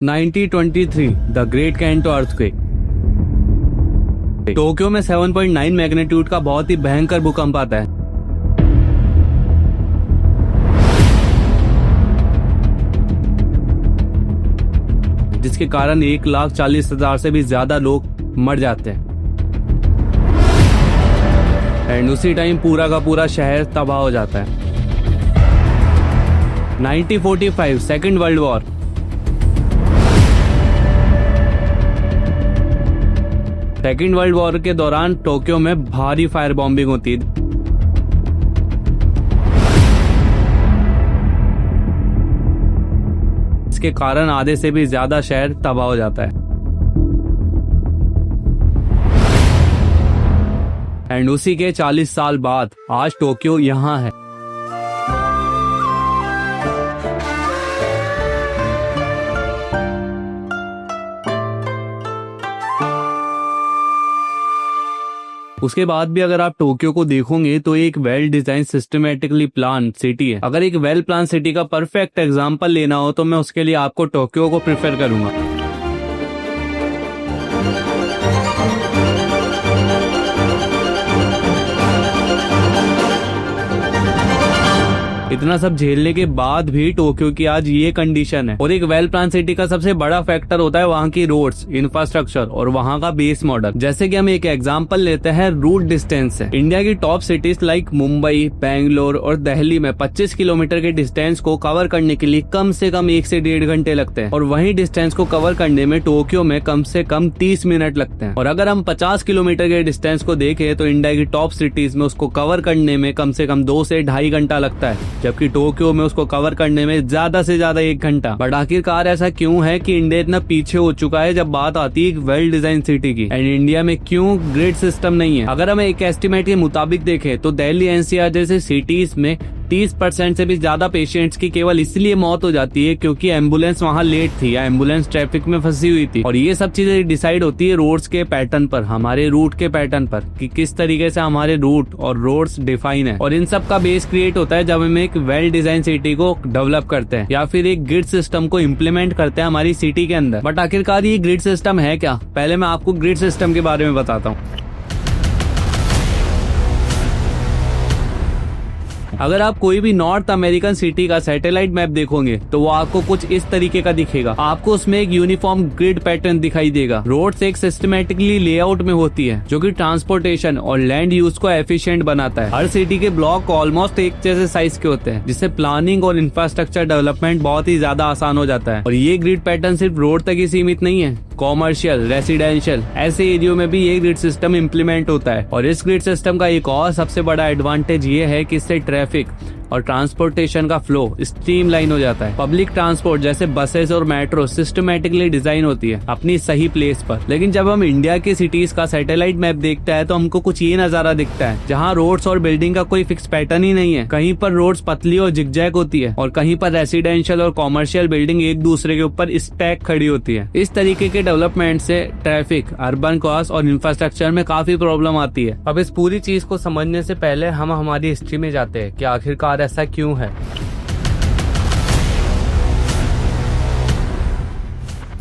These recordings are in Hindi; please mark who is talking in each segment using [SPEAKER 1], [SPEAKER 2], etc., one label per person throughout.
[SPEAKER 1] 1923 the great canto earthquake. Tokyo में 7.9 मैग्नीट्यूड का बहुत ही भयंकर भूकंप आता है। जिसके कारण 1,40,000 से भी ज्यादा लोग मर जाते हैं एंड उसी टाइम पूरा का पूरा शहर तबाह हो जाता है। 1945 second world war. Second world war के दौरान टोक्यो में भारी फायर बॉम्बिंग होती है। इसके कारण आधे से भी ज्यादा शहर तबाह हो जाता है एंड उसी के 40 साल बाद आज टोक्यो यहाँ है। उसके बाद भी अगर आप टोक्यो को देखोगे तो एक well design systematically plan city है। अगर एक वेल प्लान सिटी का परफेक्ट एग्जांपल लेना हो तो मैं उसके लिए आपको टोक्यो को प्रेफर करूंगा। इतना सब झेलने के बाद भी टोक्यो की आज ये कंडीशन है। और एक वेल प्लान सिटी का सबसे बड़ा फैक्टर होता है वहाँ की रोड्स, इंफ्रास्ट्रक्चर और वहाँ का बेस मॉडल। जैसे कि हम एक एग्जांपल लेते हैं रूट डिस्टेंस से। इंडिया की top cities like Mumbai, Bangalore और दिल्ली में 25 किलोमीटर के डिस्टेंस को कवर करने के लिए कम से कम 1 से 1.5 घंटे लगते हैं और वही डिस्टेंस को कवर करने में टोक्यो में कम से कम 30 मिनट लगते हैं। और अगर हम 50 किलोमीटर के डिस्टेंस को देखें तो इंडिया की टॉप सिटीज में उसको कवर करने में कम से कम 2 से 2.5 घंटा लगता है, जबकि टोक्यो में उसको कवर करने में ज्यादा से ज्यादा 1 घंटा। बट आखिरकार ऐसा क्यों है कि इंडिया इतना पीछे हो चुका है जब बात आती है एक वेल डिजाइन सिटी की? एंड इंडिया में क्यों ग्रिड सिस्टम नहीं है? अगर हम एक एस्टिमेट के मुताबिक देखें तो दिल्ली एनसीआर जैसे सिटीज में 30% से भी ज्यादा पेशेंट्स की केवल इसलिए मौत हो जाती है क्योंकि एम्बुलेंस वहाँ लेट थी या एम्बुलेंस ट्रैफिक में फंसी हुई थी। और ये सब चीजें डिसाइड होती है रोड्स के पैटर्न पर, हमारे रूट के पैटर्न पर, कि किस तरीके से हमारे रूट और रोड्स डिफाइन है। और इन सब का बेस क्रिएट होता है जब हम एक वेल डिजाइन सिटी को डेवलप करते हैं या फिर एक ग्रिड सिस्टम को इम्प्लीमेंट करते हैं हमारी सिटी के अंदर। बट आखिरकार ये ग्रिड सिस्टम है क्या? पहले मैं आपको ग्रिड सिस्टम के बारे में बताता हूँ। अगर आप कोई भी नॉर्थ अमेरिकन सिटी का सैटेलाइट मैप देखोगे तो वो आपको कुछ इस तरीके का दिखेगा। आपको उसमें एक यूनिफॉर्म ग्रिड पैटर्न दिखाई देगा। रोड्स एक सिस्टमेटिकली लेआउट में होती है जो कि ट्रांसपोर्टेशन और लैंड यूज को एफिशिएंट बनाता है। हर सिटी के ब्लॉक ऑलमोस्ट एक जैसे साइज के होते हैं जिससे प्लानिंग और इंफ्रास्ट्रक्चर डेवलपमेंट बहुत ही ज्यादा आसान हो जाता है। और ये ग्रिड पैटर्न सिर्फ रोड तक ही सीमित नहीं है, कॉमर्शियल, रेसिडेंशियल ऐसे एरियो में भी ये ग्रिड सिस्टम इम्प्लीमेंट होता है। और इस ग्रिड सिस्टम का एक और सबसे बड़ा एडवांटेज ये है कि इससे ट्रैफिक और ट्रांसपोर्टेशन का फ्लो स्ट्रीमलाइन हो जाता है। पब्लिक ट्रांसपोर्ट जैसे बसेस और मेट्रो सिस्टमेटिकली डिजाइन होती है अपनी सही प्लेस पर। लेकिन जब हम इंडिया की सिटीज का सैटेलाइट मैप देखते हैं तो हमको कुछ ये नजारा दिखता है जहाँ रोड्स और बिल्डिंग का कोई फिक्स पैटर्न ही नहीं है। कहीं पर रोड्स पतली और जिगजैग होती है और कहीं पर रेसिडेंशियल और कॉमर्शियल बिल्डिंग एक दूसरे के ऊपर स्टैक खड़ी होती है। इस तरीके के डेवलपमेंट से ट्रैफिक, अर्बन कॉस्ट और इंफ्रास्ट्रक्चर में काफी प्रॉब्लम आती है। अब इस पूरी चीज को समझने से पहले हम हमारी हिस्ट्री में जाते हैं कि आखिरकार ऐसा क्यों है।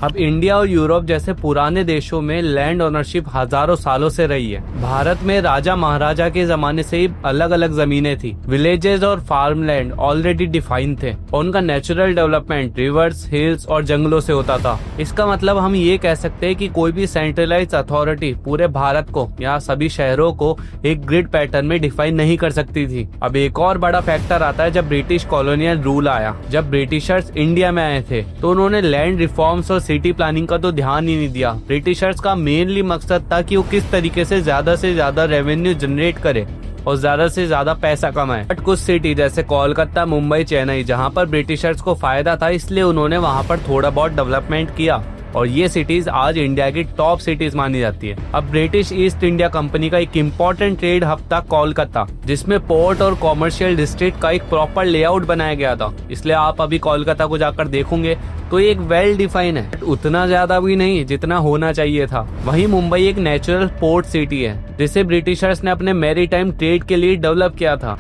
[SPEAKER 1] अब इंडिया और यूरोप जैसे पुराने देशों में लैंड ओनरशिप हजारों सालों से रही है। भारत में राजा महाराजा के जमाने से ही अलग अलग जमीनें थी। विलेजेस और फार्म लैंड ऑलरेडी डिफाइन थे और उनका नेचुरल डेवलपमेंट रिवर्स, हिल्स और जंगलों से होता था। इसका मतलब हम ये कह सकते हैं कि कोई भी सेंट्रलाइज्ड अथॉरिटी पूरे भारत को या सभी शहरों को एक ग्रिड पैटर्न में डिफाइन नहीं कर सकती थी। अब एक और बड़ा फैक्टर आता है जब ब्रिटिश कॉलोनियल रूल आया। जब ब्रिटिशर्स इंडिया में आए थे तो उन्होंने लैंड रिफॉर्म्स और सिटी प्लानिंग का तो ध्यान ही नहीं दिया। ब्रिटिशर्स का मेनली मकसद था कि वो किस तरीके से ज्यादा रेवेन्यू जनरेट करे और ज्यादा से ज्यादा पैसा कमाए। बट कुछ सिटी जैसे कोलकाता, मुंबई, चेन्नई जहां पर ब्रिटिशर्स को फायदा था इसलिए उन्होंने वहां पर थोड़ा बहुत डेवलपमेंट किया और ये सिटीज आज इंडिया की टॉप सिटीज मानी जाती है। अब ब्रिटिश ईस्ट इंडिया कंपनी का एक इम्पोर्टेंट ट्रेड हब था कोलकाता, जिसमें पोर्ट और कॉमर्शियल डिस्ट्रिक्ट का एक प्रॉपर लेआउट बनाया गया था। इसलिए आप अभी कोलकाता को जाकर देखोगे तो एक वेल डिफाइन है, उतना ज्यादा भी नहीं जितना होना चाहिए था। वहीं मुंबई एक नेचुरल पोर्ट सिटी है जिसे ब्रिटिशर्स ने अपने मैरीटाइम ट्रेड के लिए डेवलप किया था।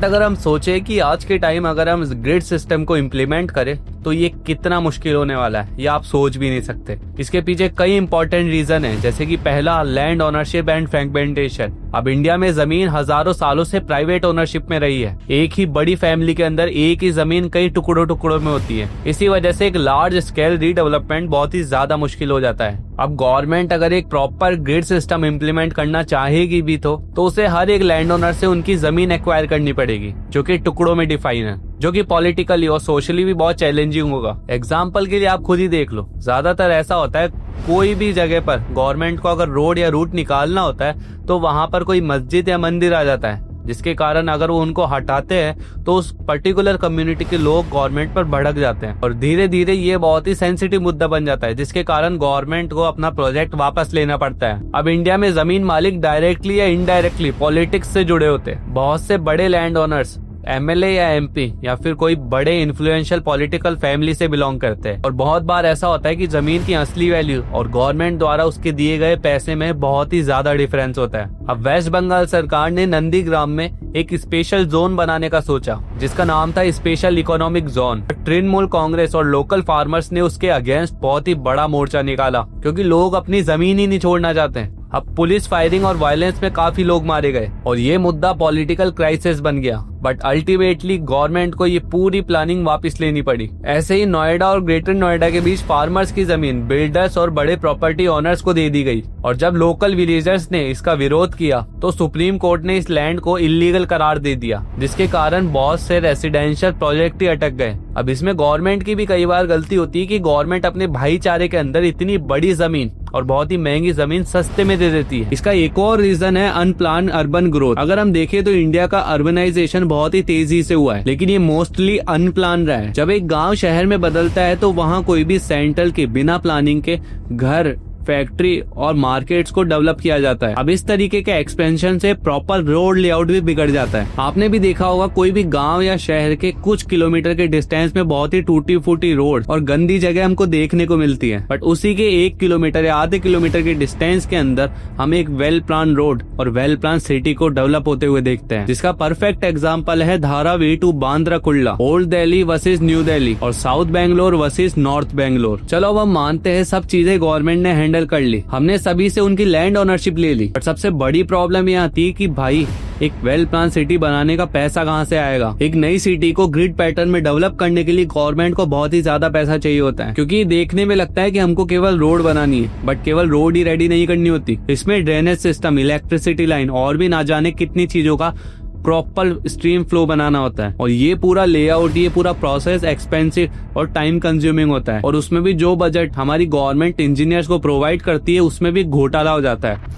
[SPEAKER 1] अगर हम सोचे कि आज के टाइम अगर हम ग्रिड सिस्टम को इम्प्लीमेंट करें तो ये कितना मुश्किल होने वाला है, ये आप सोच भी नहीं सकते। इसके पीछे कई इंपॉर्टेंट रीजन है, जैसे कि पहला, लैंड ओनरशिप एंड फ्रैगमेंटेशन। अब इंडिया में जमीन हजारों सालों से प्राइवेट ओनरशिप में रही है। एक ही बड़ी फैमिली के अंदर एक ही जमीन कई टुकड़ों टुकड़ों में होती है। इसी वजह से एक लार्ज स्केल रीडेवलपमेंट बहुत ही ज्यादा मुश्किल हो जाता है। अब गवर्नमेंट अगर एक प्रॉपर ग्रिड सिस्टम इम्प्लीमेंट करना चाहेगी भी तो उसे हर एक लैंड ओनर से उनकी जमीन एक्वायर करनी पड़ेगी, जो कि टुकड़ों में डिफाइन है, जो कि पॉलिटिकली और सोशली भी बहुत चैलेंजिंग होगा। एग्जाम्पल के लिए आप खुद ही देख लो, ज्यादातर ऐसा होता है कोई भी जगह पर गवर्नमेंट को अगर रोड या रूट निकालना होता है तो वहां पर कोई मस्जिद या मंदिर आ जाता है, जिसके कारण अगर वो उनको हटाते हैं तो उस पर्टिकुलर कम्युनिटी के लोग गवर्नमेंट पर भड़क जाते हैं और धीरे धीरे ये बहुत ही सेंसिटिव मुद्दा बन जाता है, जिसके कारण गवर्नमेंट को अपना प्रोजेक्ट वापस लेना पड़ता है। अब इंडिया में जमीन मालिक डायरेक्टली या इनडायरेक्टली पॉलिटिक्स से जुड़े होते हैं। बहुत से बड़े लैंड ओनर्स एमएलए या एमपी या फिर कोई बड़े इन्फ्लुएंशियल पॉलिटिकल फैमिली से बिलोंग करते हैं और बहुत बार ऐसा होता है कि जमीन की असली वैल्यू और गवर्नमेंट द्वारा उसके दिए गए पैसे में बहुत ही ज्यादा डिफरेंस होता है। अब वेस्ट बंगाल सरकार ने नंदीग्राम में एक स्पेशल जोन बनाने का सोचा, जिसका नाम था special economic zone. Trinamool Congress और लोकल फार्मर्स ने उसके अगेंस्ट बहुत ही बड़ा मोर्चा निकाला, क्योंकि लोग अपनी जमीन ही नहीं छोड़ना चाहते हैं। अब पुलिस फायरिंग और वायलेंस में काफी लोग मारे गए और ये मुद्दा पॉलिटिकल क्राइसिस बन गया, बट अल्टीमेटली गवर्नमेंट को ये पूरी प्लानिंग वापस लेनी पड़ी। ऐसे ही नोएडा और ग्रेटर नोएडा के बीच फार्मर्स की जमीन बिल्डर्स और बड़े प्रॉपर्टी ओनर्स को दे दी गई और जब लोकल विलेजर्स ने इसका विरोध किया तो सुप्रीम कोर्ट ने इस लैंड को इलीगल करार दे दिया, जिसके कारण बहुत से रेसिडेंशियल प्रोजेक्ट ही अटक गए। अब इसमें गवर्नमेंट की भी कई बार गलती होती है कि गवर्नमेंट अपने भाईचारे के अंदर इतनी बड़ी जमीन और बहुत ही महंगी जमीन सस्ते में दे देती है। इसका एक और रीजन है अनप्लान अर्बन ग्रोथ। अगर हम देखें तो इंडिया का अर्बनाइजेशन बहुत ही तेजी से हुआ है, लेकिन ये मोस्टली अनप्लान रहा है। जब एक गांव शहर में बदलता है तो वहाँ कोई भी सेंट्रल के बिना प्लानिंग के घर, फैक्ट्री और मार्केट्स को डेवलप किया जाता है। अब इस तरीके के एक्सपेंशन से प्रॉपर रोड लेआउट भी बिगड़ जाता है। आपने भी देखा होगा कोई भी गांव या शहर के कुछ किलोमीटर के डिस्टेंस में बहुत ही टूटी फूटी रोड और गंदी जगह हमको देखने को मिलती है, बट उसी के 1 किलोमीटर या आधे किलोमीटर के डिस्टेंस के अंदर हम एक वेल प्लान रोड और वेल प्लान सिटी को डेवलप होते हुए देखते हैं, जिसका परफेक्ट एग्जाम्पल है Dharavi to Bandra Kurla, old Delhi versus new Delhi और south Bangalore versus north Bangalore. चलो अब हम मानते हैं सब चीजें गवर्नमेंट ने हैंडल कर ली, हमने सभी से उनकी लैंड ओनरशिप ले ली, बट सबसे बड़ी प्रॉब्लम ये आती है कि भाई एक वेल प्लान सिटी बनाने का पैसा कहाँ से आएगा। एक नई सिटी को ग्रिड पैटर्न में डेवलप करने के लिए गवर्नमेंट को बहुत ही ज्यादा पैसा चाहिए होता है, क्योंकि देखने में लगता है कि हमको केवल रोड बनानी है, बट केवल रोड ही रेडी नहीं करनी होती। इसमें ड्रेनेज सिस्टम, इलेक्ट्रिसिटी लाइन और भी ना जाने कितनी चीजों का प्रॉपर स्ट्रीम फ्लो बनाना होता है और ये पूरा लेआउट, ये पूरा प्रोसेस एक्सपेंसिव और टाइम कंज्यूमिंग होता है और उसमें भी जो बजट हमारी गवर्नमेंट इंजीनियर्स को प्रोवाइड करती है उसमें भी घोटाला हो जाता है।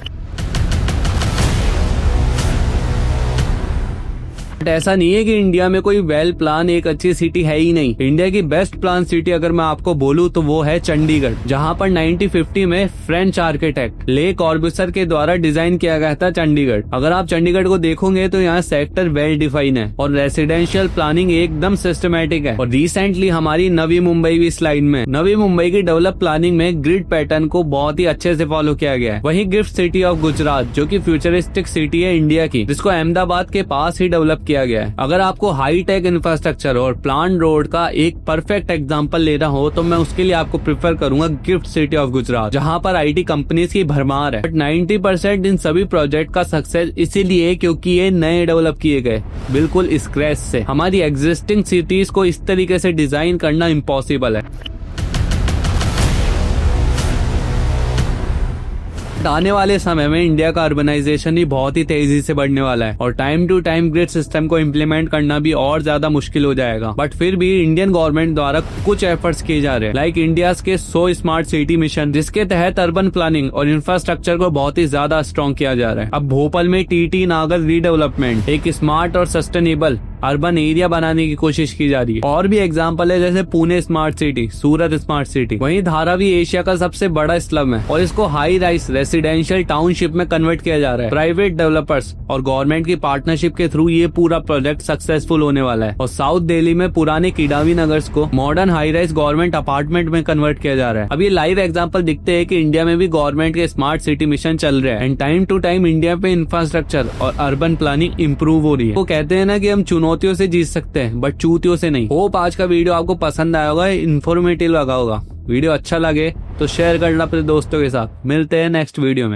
[SPEAKER 1] ऐसा नहीं है कि इंडिया में कोई वेल प्लान एक अच्छी सिटी है ही नहीं। इंडिया की बेस्ट प्लान सिटी अगर मैं आपको बोलूं तो वो है चंडीगढ़, जहां पर 1950 में फ्रेंच आर्किटेक्ट ले कॉर्बुसियर के द्वारा डिजाइन किया गया था चंडीगढ़। अगर आप चंडीगढ़ को देखोगे तो यहाँ सेक्टर वेल डिफाइन है और रेसिडेंशियल प्लानिंग एकदम सिस्टमेटिक है। और रिसेंटली हमारी नवी मुंबई भी इस लाइन में, नवी मुंबई की डेवलप प्लानिंग में ग्रिड पैटर्न को बहुत ही अच्छे से फॉलो किया गया है। वहीं गिफ्ट सिटी ऑफ गुजरात, जो की फ्यूचरिस्टिक सिटी है इंडिया की, जिसको अहमदाबाद के पास ही डेवलप किया गया है। अगर आपको हाई टेक इंफ्रास्ट्रक्चर और प्लान रोड का एक परफेक्ट एग्जांपल लेना हो तो मैं उसके लिए आपको प्रेफर करूंगा गिफ्ट सिटी ऑफ गुजरात, जहां पर आईटी कंपनीज की भरमार है। बट 90% इन सभी प्रोजेक्ट का सक्सेस इसीलिए क्योंकि ये नए डेवलप किए गए बिल्कुल स्क्रैच से। हमारी एग्जिस्टिंग सिटीज को इस तरीके से डिजाइन करना इम्पॉसिबल है। आने वाले समय में इंडिया का अर्बनाइजेशन भी बहुत ही तेजी से बढ़ने वाला है और time to time grid system को इम्प्लीमेंट करना भी और ज्यादा मुश्किल हो जाएगा। बट फिर भी इंडियन गवर्नमेंट द्वारा कुछ एफर्ट्स किए जा रहे हैं, लाइक इंडिया के 100 स्मार्ट सिटी मिशन, जिसके तहत अर्बन प्लानिंग और इंफ्रास्ट्रक्चर को बहुत ही ज्यादा स्ट्रॉन्ग किया जा रहा है। अब भोपाल में टीटी नागर रीडेवलपमेंट एक स्मार्ट और सस्टेनेबल अर्बन एरिया बनाने की कोशिश की जा रही है। और भी एग्जाम्पल है जैसे पुणे स्मार्ट सिटी, सूरत स्मार्ट सिटी। वहीं धारावी एशिया का सबसे बड़ा स्लम है और इसको हाई राइज रेसिडेंशियल टाउनशिप में कन्वर्ट किया जा रहा है। प्राइवेट डेवलपर्स और गवर्नमेंट की पार्टनरशिप के थ्रू ये पूरा प्रोजेक्ट सक्सेसफुल होने वाला है। और साउथ दिल्ली में पुराने किडावी नगर्स को modern high rise government apartment में कन्वर्ट किया जा रहा है। अब ये लाइव एग्जांपल दिखते हैं कि इंडिया में भी गवर्नमेंट के स्मार्ट सिटी मिशन चल रहे हैं and time to time India पे इंफ्रास्ट्रक्चर और अर्बन प्लानिंग इंप्रूव हो रही है। वो कहते हैं ना कि हम चुनौतियों से जीत सकते हैं बट चूतियों से नहीं। होप आज का वीडियो आपको पसंद आया होगा, इन्फॉर्मेटिव लगा होगा। वीडियो अच्छा लगे तो शेयर करना अपने दोस्तों के साथ। मिलते हैं नेक्स्ट वीडियो में।